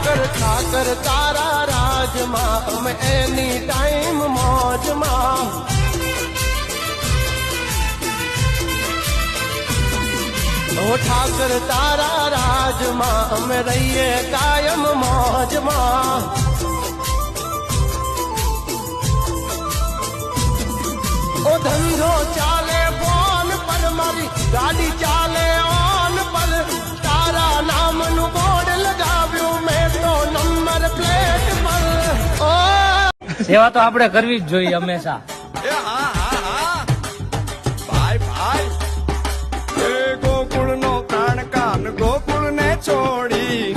ઠાકર તારા રાજમાં અમે એની ટાઈમ મોજમાં ઓ ઠાકર તારા રાજમાં અમે રહીએ કાયમ મોજમાં ઓ ધંધો ચાલે ફોન પર મારી ગાડી ચાલે ઓન પર તારા નામનું બોર્ડ લગાવ્યું મેં તો નંબર પ્લેટ પર ઓ સેવા તો આપણે કરવી જ જોઈએ હંમેશા ગોકુળ ને છોડી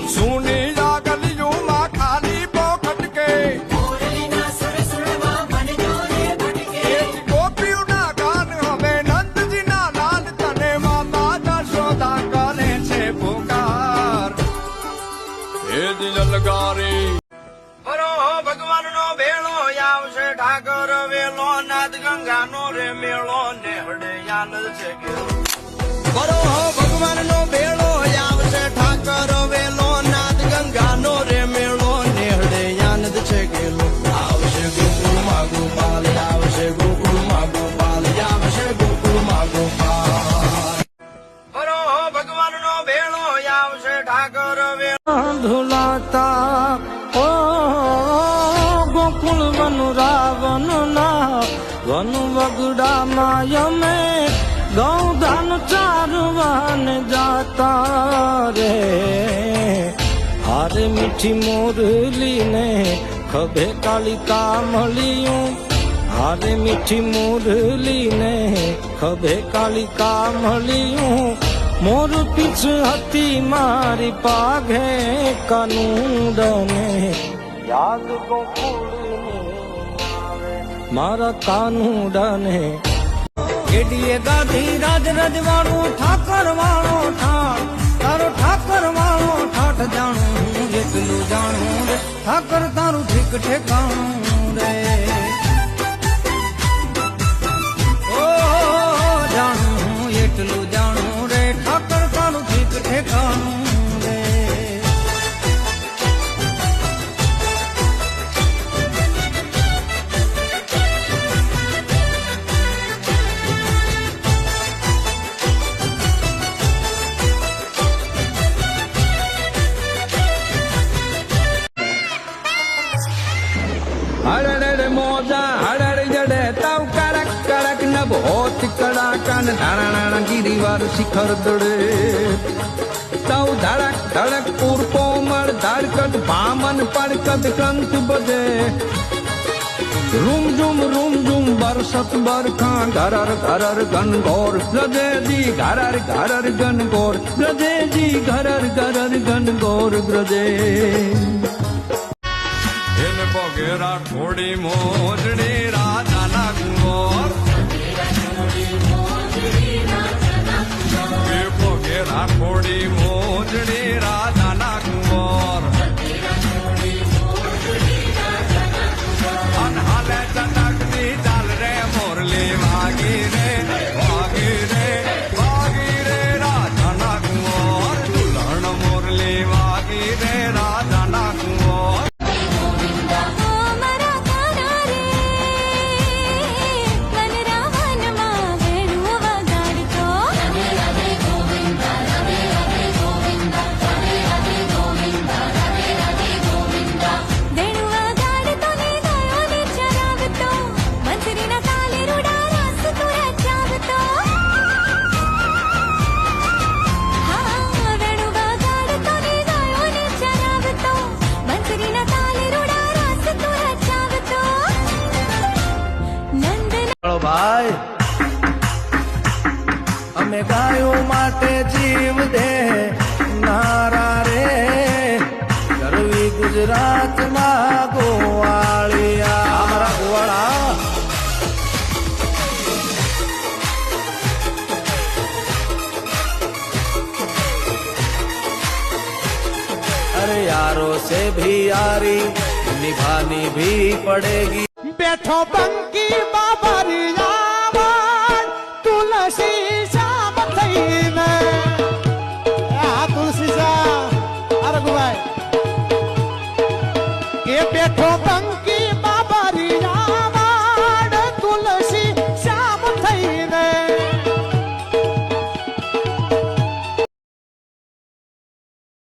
સુની ગલીઓમાં ખાલી પોખટ કે ગોપીઓના ગાન હવે નંદજીના લાલ તને માતા જશોદા કરે છે પુકાર એ જલગારી ભગવાન નો ભેળો આવશે ઠાકર વેલો નાદ ગંગા નો રે મેળો ને છે બરો ભગવાન નો ભેળો આવશે ઠાકર વેલો નાદ ગંગા નો રે મેળો નેહડે આનંદ છે ગેલો આવશે ગોકુળ માં ગોપાલ આવશે ગોકુળ માં ગોપાલ આવશે ગોકુળ માં ગોપાલ બરો ભગવાન નો ભેળો આવશે ઠાકર વેલો ધુલાતા ઓ ગોકુળ વન રાવણ ના વન વગડા માયમે ગૌધાન ચારવાન જાતા રે હારે મીઠી મોરલી ને ખભે કાળી કામળિયું હારે મીઠી મોરલી ને ખભે કાળી કામળિયું મોર પીછ હતી મારી પાઘે કાનુડને યાદ ગોકુળની મારા કાનુડાને કેડીએ ગાધી રાજ રજવાડું ઠાકર વાળો ઠાઠ તારો ઠાકર વાળો ઠાઠ જાણું જેટલું જાણું રે ઠાકર તારું ઠીક ઠેકાણું રે ઓ જાણું એટલું જાણું રે ઠાકર તારું ઠીક ઠેકાણું રે હડડડ મોજા હડડ જડે તાવ કડક કડક નભ હોત કડાકન ધાણા ગિરિવાર શિખર દડે તાવ ધડક ધડક પૂર કોમળ ધડકટ ભામન પડકટ કંત બજે રૂમ ઝુમ બરસત બરખા ઘરર ઘરર ઘન ઘોર ગ્રજેજી ઘરર ઘરર ઘન ઘોર ગ્રજેજી ઘરર ઘરર ઘન ઘોર ગ્રજે પગેરા થોડી મોજડી રાધાના કુંવર પગેરા થોડી મોજડી રાધાના કુંવર અનહાલે ચટકની ચાલ રે મોરલી વાગી રે વાગી રે વાગી રે રાધાના કુંવર દુલ્હણ મોરલી વાગી રે રાધાના કુંવર ભાઈ અમે ગાયો માટે જીવ દે નારા રે કરવી ગુજરાતમાં ગોવાળિયા અમારા ગોવાળા अरे यारों से भी यारी निभानी भी पड़ेगी बैठो बंकी बाबरी તુલસી શામ થઈને એ બેઠો બંગ